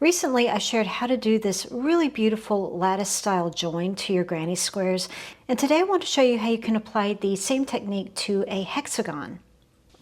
Recently, I shared how to do this really beautiful lattice style join to your granny squares, and today I want to show you how you can apply the same technique to a hexagon.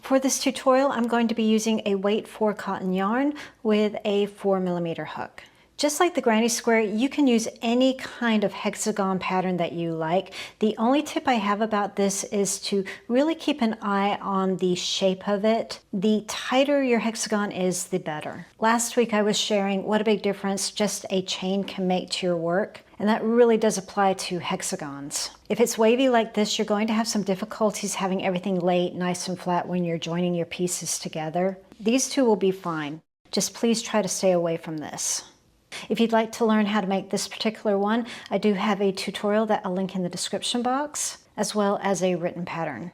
For this tutorial, I'm going to be using a weight 4 cotton yarn with a 4mm hook. Just like the granny square, you can use any kind of hexagon pattern that you like. The only tip I have about this is to really keep an eye on the shape of it. The tighter your hexagon is, the better. Last week I was sharing what a big difference just a chain can make to your work, and that really does apply to hexagons. If it's wavy like this, you're going to have some difficulties having everything lay nice and flat when you're joining your pieces together. These two will be fine. Just please try to stay away from this. If you'd like to learn how to make this particular one, I do have a tutorial that I'll link in the description box, as well as a written pattern.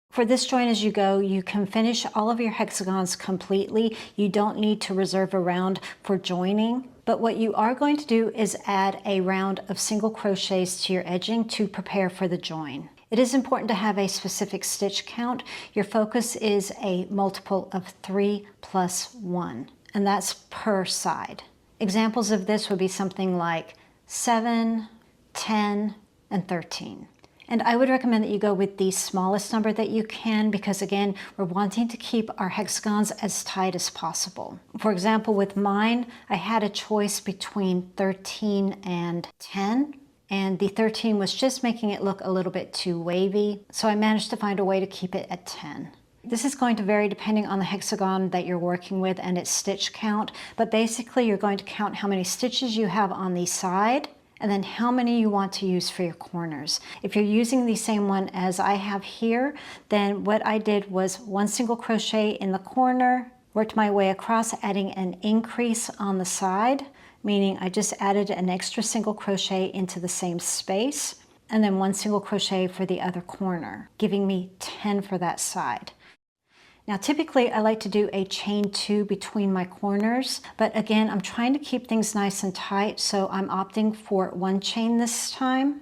For this join as you go, you can finish all of your hexagons completely. You don't need to reserve a round for joining, but what you are going to do is add a round of single crochets to your edging to prepare for the join. It is important to have a specific stitch count. Your focus is a multiple of 3 plus 1, and that's per side. Examples of this would be something like 7, 10, and 13. And I would recommend that you go with the smallest number that you can because, again, we're wanting to keep our hexagons as tight as possible. For example, with mine, I had a choice between 13 and 10, and the 13 was just making it look a little bit too wavy, so I managed to find a way to keep it at 10. This is going to vary depending on the hexagon that you're working with and its stitch count, but basically you're going to count how many stitches you have on the side and then how many you want to use for your corners. If you're using the same one as I have here, then what I did was 1 single crochet in the corner, worked my way across, adding an increase on the side, meaning I just added an extra single crochet into the same space, and then 1 single crochet for the other corner, giving me 10 for that side. Now typically I like to do a chain 2 between my corners, but again I'm trying to keep things nice and tight, so I'm opting for 1 chain this time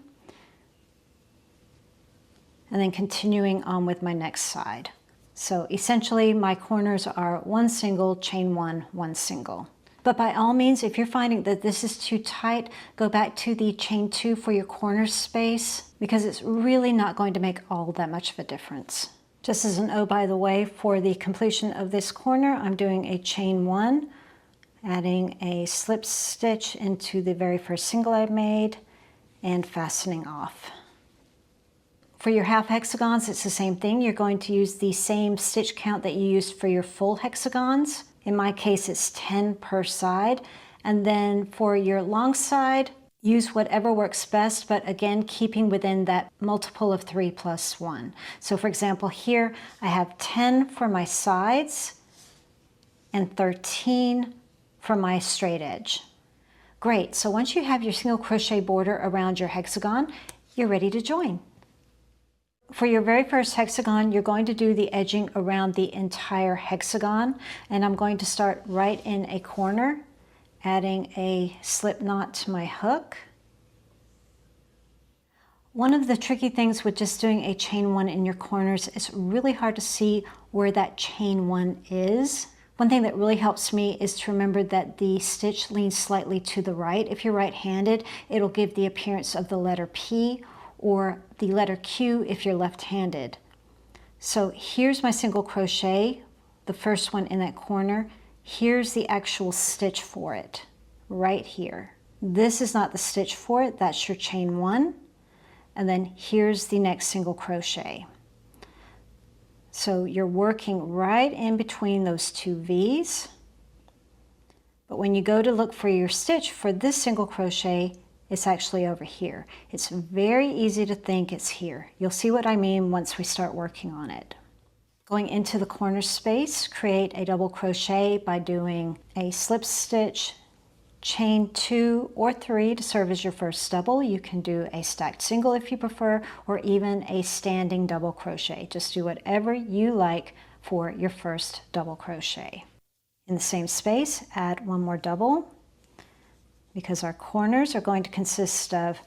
and then continuing on with my next side. So essentially my corners are 1 single, chain 1, 1 single. But by all means, if you're finding that this is too tight, go back to the chain 2 for your corner space because it's really not going to make all that much of a difference. Just as an oh by the way, for the completion of this corner, I'm doing a chain 1, adding a slip stitch into the very first single I made, and fastening off. For your half hexagons, it's the same thing. You're going to use the same stitch count that you used for your full hexagons. In my case, it's 10 per side. And then for your long side, use whatever works best, but again, keeping within that multiple of 3 plus 1. So for example, here I have 10 for my sides and 13 for my straight edge. Great, so once you have your single crochet border around your hexagon, you're ready to join. For your very first hexagon, you're going to do the edging around the entire hexagon, and I'm going to start right in a corner, adding a slip knot to my hook. One of the tricky things with just doing a chain 1 in your corners, it's really hard to see where that chain 1 is. One thing that really helps me is to remember that the stitch leans slightly to the right. If you're right-handed, it'll give the appearance of the letter P or the letter Q if you're left-handed. So here's my single crochet, the first one in that corner. Here's the actual stitch for it, right here. This is not the stitch for it, that's your chain 1. And then here's the next single crochet. So you're working right in between those 2 V's. But when you go to look for your stitch for this single crochet, it's actually over here. It's very easy to think it's here. You'll see what I mean once we start working on it. Going into the corner space, create a double crochet by doing a slip stitch, chain 2 or 3 to serve as your first double. You can do a stacked single if you prefer, or even a standing double crochet. Just do whatever you like for your first double crochet. In the same space, add 1 more double because our corners are going to consist of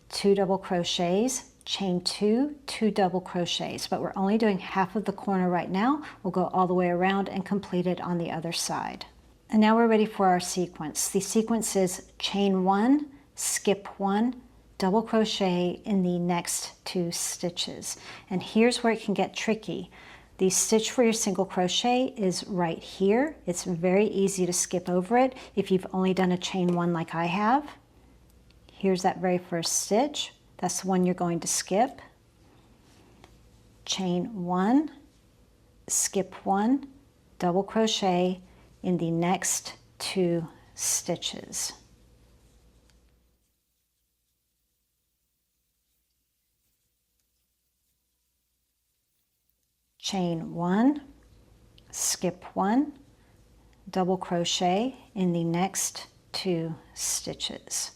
2 double crochets, chain 2, 2 double crochets, but we're only doing half of the corner right now. We'll go all the way around and complete it on the other side. And now we're ready for our sequence. The sequence is chain 1, skip 1, double crochet in the next 2 stitches. And here's where it can get tricky. The stitch for your single crochet is right here. It's very easy to skip over it if you've only done a chain 1 like I have. Here's that very first stitch. That's the one you're going to skip. Chain 1, skip 1, double crochet in the next 2 stitches. Chain 1, skip 1, double crochet in the next 2 stitches.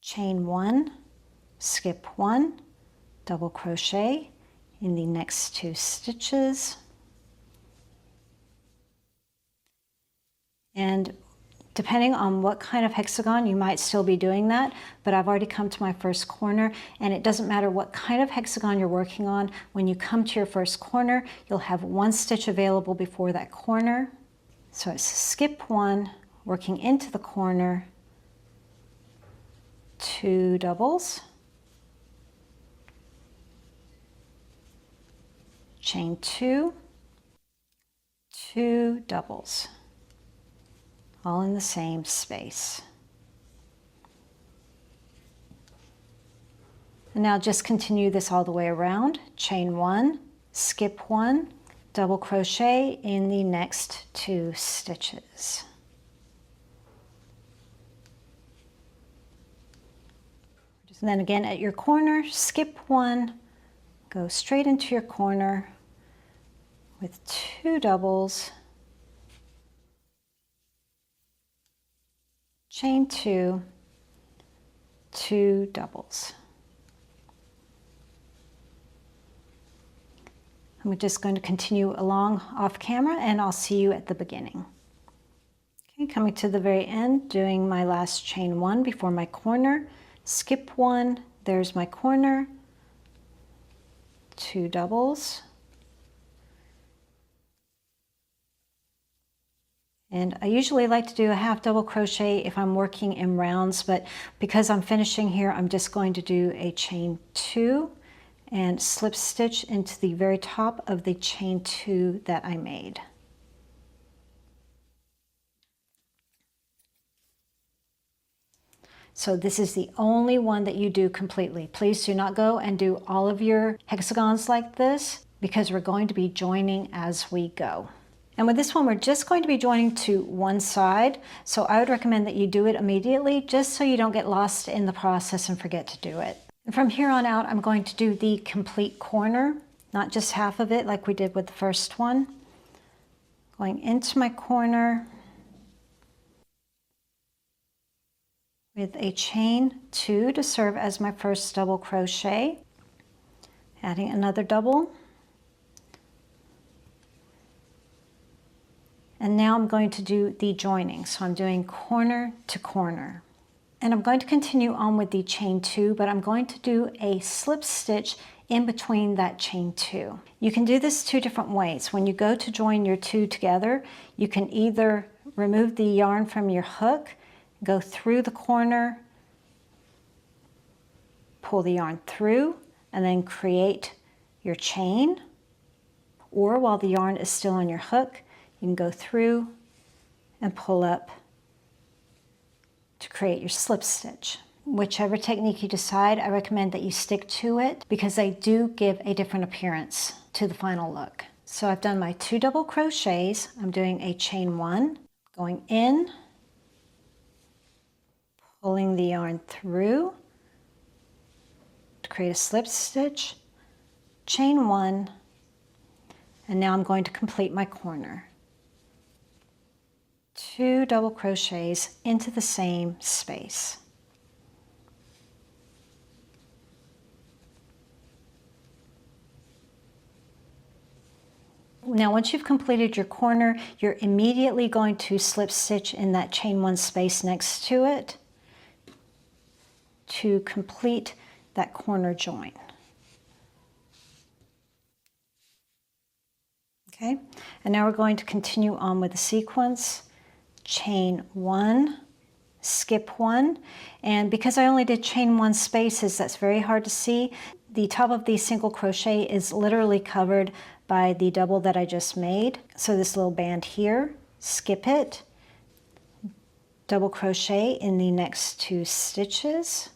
Chain 1, skip 1, double crochet in the next 2 stitches. And depending on what kind of hexagon, you might still be doing that, but I've already come to my first corner, and it doesn't matter what kind of hexagon you're working on. When you come to your first corner, you'll have 1 stitch available before that corner. So it's skip 1, working into the corner, 2 doubles, chain 2, 2 doubles, all in the same space. And now just continue this all the way around. Chain 1, skip 1, double crochet in the next 2 stitches. And then again at your corner, skip 1, go straight into your corner with 2 doubles, chain 2, 2 doubles. I'm just going to continue along off camera, and I'll see you at the beginning. Okay, coming to the very end, doing my last chain 1 before my corner, skip 1, there's my corner, 2 doubles, and I usually like to do a half double crochet if I'm working in rounds, but because I'm finishing here, I'm just going to do a chain 2 and slip stitch into the very top of the chain 2 that I made. So this is the only one that you do completely. Please do not go and do all of your hexagons like this, because we're going to be joining as we go. And with this one, we're just going to be joining to one side. So I would recommend that you do it immediately, just so you don't get lost in the process and forget to do it. And from here on out, I'm going to do the complete corner, not just half of it like we did with the first one. Going into my corner with a chain 2 to serve as my first double crochet, adding another double, and now I'm going to do the joining. So I'm doing corner to corner, and I'm going to continue on with the chain 2, but I'm going to do a slip stitch in between that chain 2. You can do this 2 different ways. When you go to join your 2 together, you can either remove the yarn from your hook, go through the corner, pull the yarn through, and then create your chain. Or while the yarn is still on your hook, you can go through and pull up to create your slip stitch. Whichever technique you decide, I recommend that you stick to it, because they do give a different appearance to the final look. So I've done my 2 double crochets. I'm doing a chain 1, going in, pulling the yarn through to create a slip stitch, chain 1, and now I'm going to complete my corner. 2 double crochets into the same space. Now once you've completed your corner, you're immediately going to slip stitch in that chain 1 space next to it to complete that corner join. Okay, and now we're going to continue on with the sequence. Chain 1, skip 1, and because I only did chain 1 spaces, that's very hard to see. The top of the single crochet is literally covered by the double that I just made. So this little band here, skip it, double crochet in the next 2 stitches,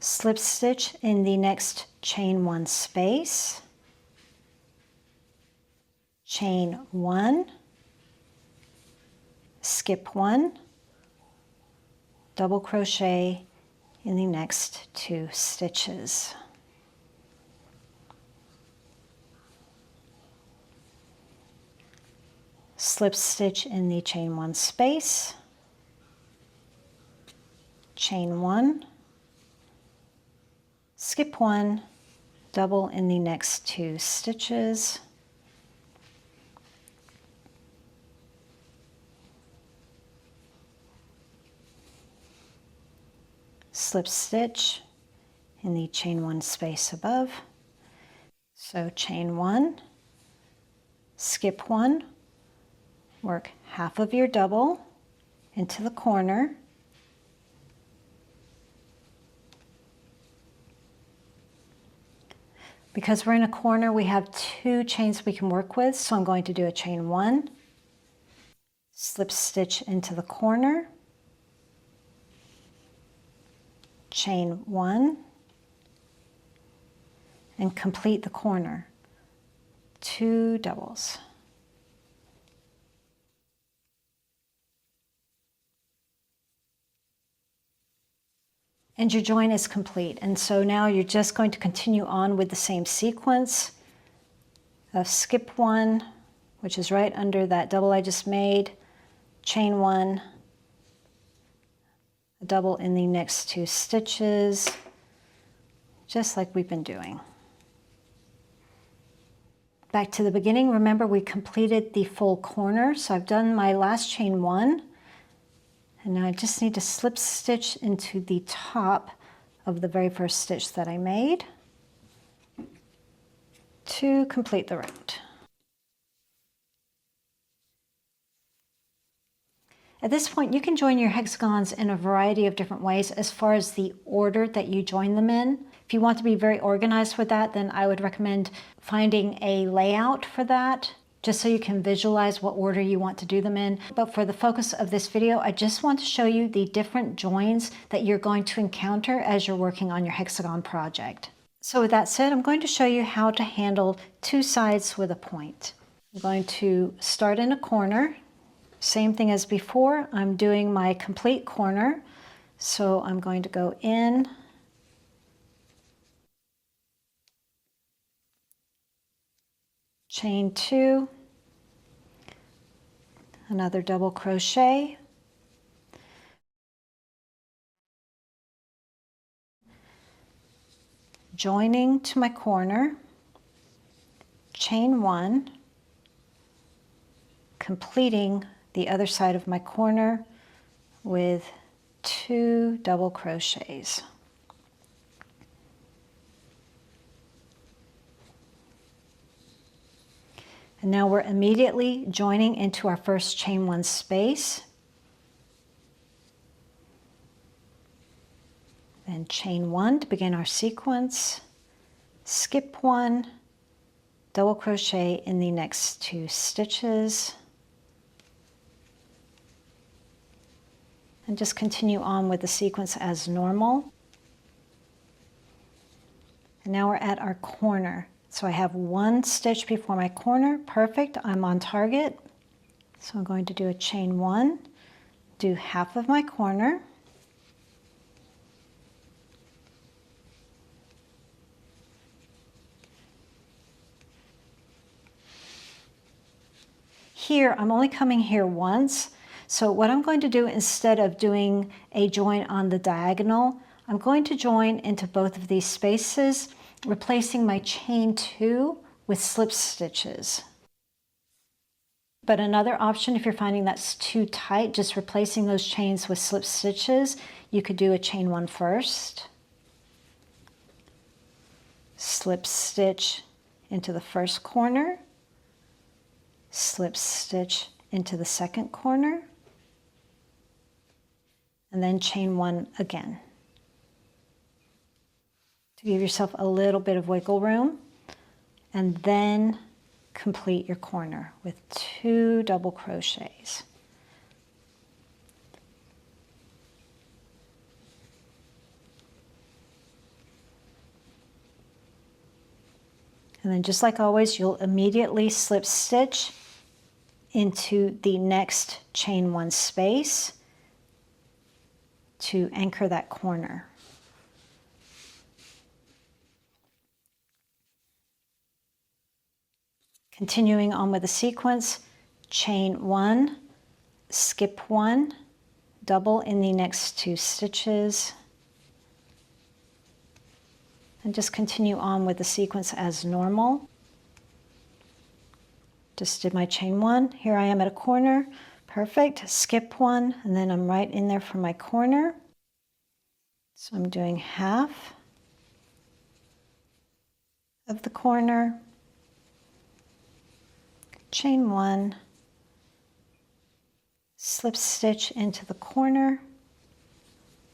slip stitch in the next chain 1 space, chain 1, skip 1, double crochet in the next 2 stitches. Slip stitch in the chain 1 space, chain 1, skip 1, double in the next 2 stitches, slip stitch in the chain 1 space above. So chain 1, skip 1, work half of your double into the corner, because we're in a corner we have 2 chains we can work with, so I'm going to do a chain 1, slip stitch into the corner, chain 1, and complete the corner. 2 doubles. And your join is complete. And so now you're just going to continue on with the same sequence of skip 1, which is right under that double I just made, chain 1, a double in the next 2 stitches, just like we've been doing. Back to the beginning, remember we completed the full corner, so I've done my last chain 1, and now I just need to slip stitch into the top of the very first stitch that I made to complete the round. At this point, you can join your hexagons in a variety of different ways as far as the order that you join them in. If you want to be very organized with that, then I would recommend finding a layout for that, just so you can visualize what order you want to do them in. But for the focus of this video, I just want to show you the different joins that you're going to encounter as you're working on your hexagon project. So with that said, I'm going to show you how to handle 2 sides with a point. I'm going to start in a corner. Same thing as before, I'm doing my complete corner. So I'm going to go in, chain 2, another double crochet, joining to my corner, chain 1, completing the other side of my corner with 2 double crochets. And now we're immediately joining into our first chain 1 space. Then chain 1 to begin our sequence, skip 1, double crochet in the next 2 stitches, and just continue on with the sequence as normal. And now we're at our corner. So I have 1 stitch before my corner, perfect, I'm on target. So I'm going to do a chain 1, do half of my corner, here I'm only coming here once. So what I'm going to do, instead of doing a join on the diagonal, I'm going to join into both of these spaces, replacing my chain 2 with slip stitches. But another option, if you're finding that's too tight, just replacing those chains with slip stitches, you could do a chain 1 first, slip stitch into the first corner, slip stitch into the second corner, and then chain one again to give yourself a little bit of wiggle room, and then complete your corner with 2 double crochets. And then just like always, you'll immediately slip stitch into the next chain one space to anchor that corner. Continuing on with the sequence, chain one, skip one, double in the next 2 stitches, and just continue on with the sequence as normal. Just did my chain one. Here I am at a corner. Perfect. Skip one, and then I'm right in there for my corner. So I'm doing half of the corner, chain one, slip stitch into the corner,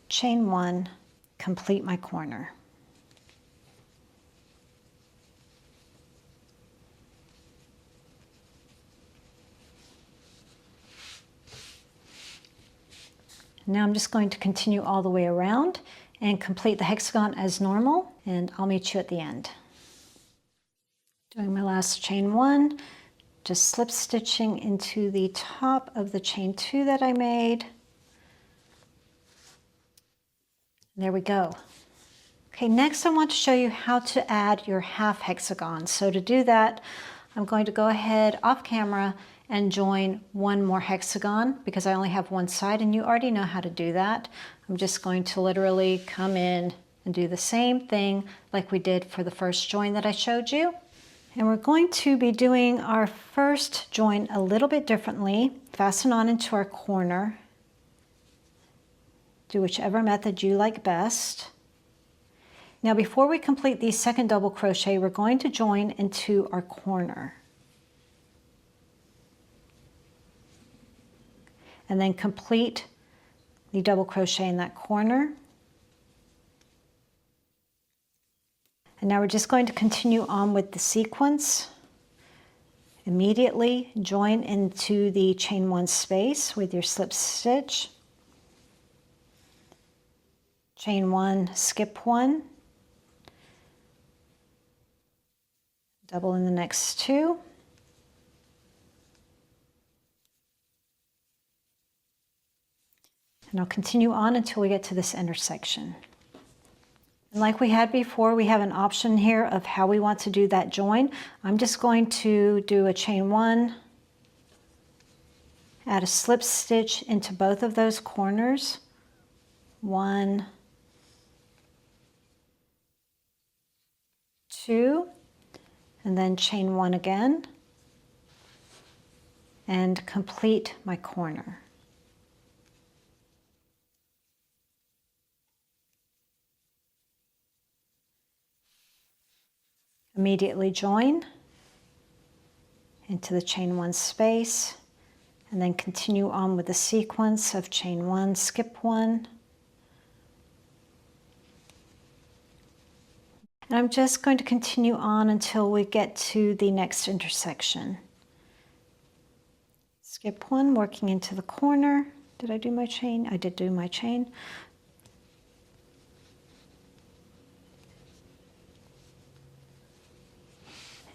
chain one, complete my corner. Now I'm just going to continue all the way around and complete the hexagon as normal, and I'll meet you at the end. Doing my last chain one, just slip stitching into the top of the chain two that I made. There we go. Okay, next I want to show you how to add your half hexagon. So to do that, I'm going to go ahead off camera and join one more hexagon because I only have one side, and you already know how to do that. I'm just going to literally come in and do the same thing like we did for the first join that I showed you. And we're going to be doing our first join a little bit differently. Fasten on into our corner. Do whichever method you like best. Now before we complete the second double crochet, we're going to join into our corner. And then complete the double crochet in that corner. And now we're just going to continue on with the sequence. Immediately join into the chain one space with your slip stitch. Chain one, skip one. Double in the next two. And I'll continue on until we get to this intersection. And like we had before, we have an option here of how we want to do that join. I'm just going to do a chain one, add a slip stitch into both of those corners. One, two, and then chain one again, and complete my corner. Immediately join into the chain one space, and then continue on with the sequence of chain one, skip one. And I'm just going to continue on until we get to the next intersection. Skip one, working into the corner. Did I do my chain? I did do my chain.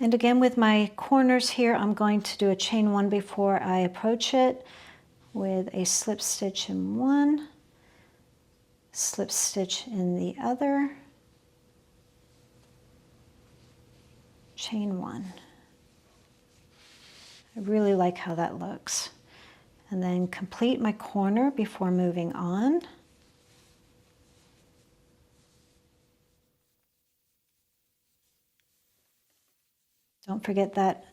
And again with my corners here, I'm going to do a chain one before I approach it with a slip stitch in one, slip stitch in the other, chain one. I really like how that looks. And then complete my corner before moving on. Don't forget that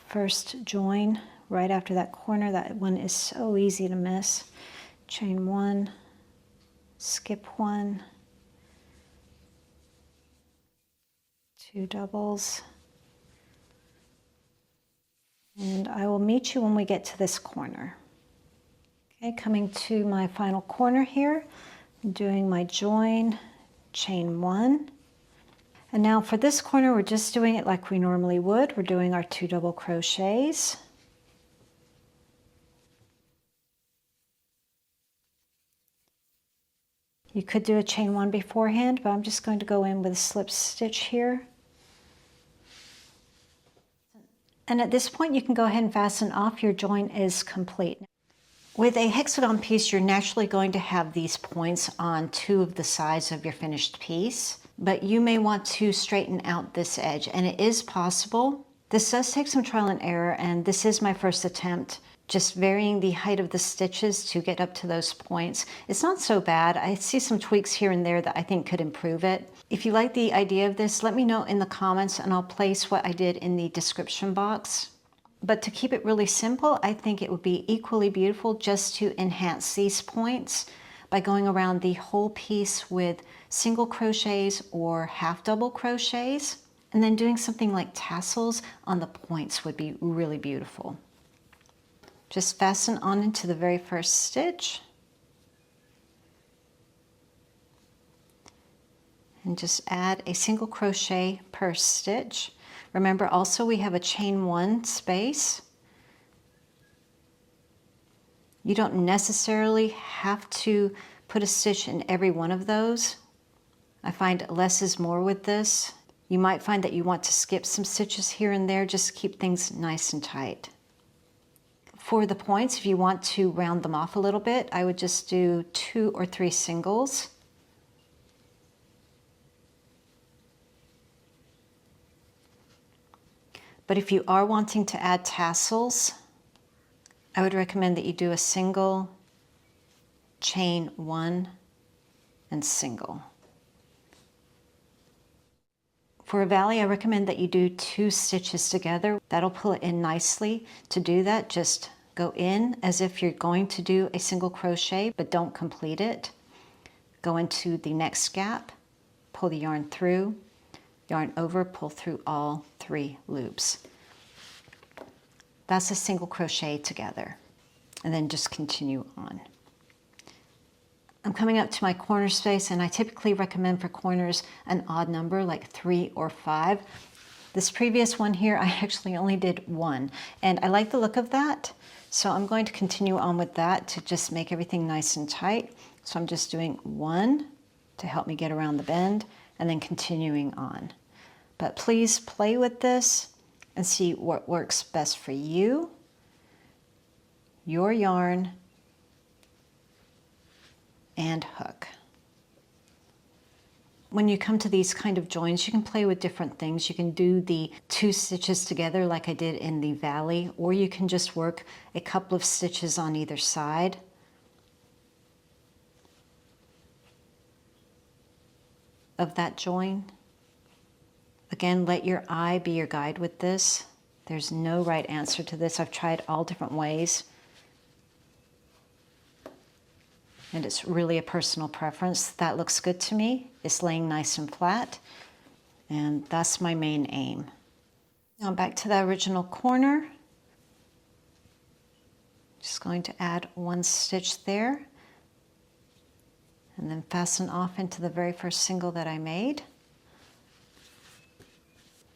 first join right after that corner. That one is so easy to miss. Chain one, skip one, 2 doubles. And I will meet you when we get to this corner. Okay, coming to my final corner here, I'm doing my join, chain 1. And now for this corner, we're just doing it like we normally would. We're doing our 2 double crochets. You could do a chain 1 beforehand, but I'm just going to go in with a slip stitch here. And at this point, you can go ahead and fasten off. Your join is complete. With a hexagon piece, you're naturally going to have these points on 2 of the sides of your finished piece, but you may want to straighten out this edge, and it is possible. This does take some trial and error, and this is my first attempt, just varying the height of the stitches to get up to those points. It's not so bad. I see some tweaks here and there that I think could improve it. If you like the idea of this, let me know in the comments, and I'll place what I did in the description box. But to keep it really simple, I think it would be equally beautiful just to enhance these points by going around the whole piece with single crochets or half double crochets, and then doing something like tassels on the points would be really beautiful. Just fasten on into the very first stitch. And just add a single crochet per stitch. Remember also we have a chain 1 space. You don't necessarily have to put a stitch in every one of those. I find less is more with this. You might find that you want to skip some stitches here and there, just to keep things nice and tight. For the points, if you want to round them off a little bit, I would just do 2 or 3 singles. But if you are wanting to add tassels, I would recommend that you do a single, chain 1, and single. For a valley, I recommend that you do 2 stitches together. That'll pull it in nicely. To do that, just go in as if you're going to do a single crochet, but don't complete it. Go into the next gap, pull the yarn through, yarn over, pull through all 3 loops. That's a single crochet together, and then just continue on. I'm coming up to my corner space, and I typically recommend for corners an odd number like 3 or 5. This previous one here, I actually only did 1, and I like the look of that, so I'm going to continue on with that to just make everything nice and tight. So I'm just doing 1 to help me get around the bend, and then continuing on. But please play with this and see what works best for you, your yarn, and hook. When you come to these kind of joins, you can play with different things. You can do the 2 stitches together like I did in the valley, or you can just work a couple of stitches on either side. Of that join. Again, let your eye be your guide with this. There's no right answer to this. I've tried all different ways. And it's really a personal preference. That looks good to me. It's laying nice and flat. And that's my main aim. Now back to the original corner. Just going to add 1 stitch there. And then fasten off into the very first single that I made.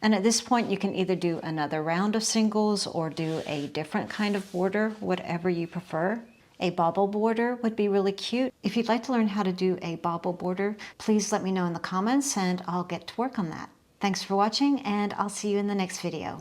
And at this point, you can either do another round of singles or do a different kind of border, whatever you prefer. A bobble border would be really cute. If you'd like to learn how to do a bobble border, please let me know in the comments and I'll get to work on that. Thanks for watching, and I'll see you in the next video.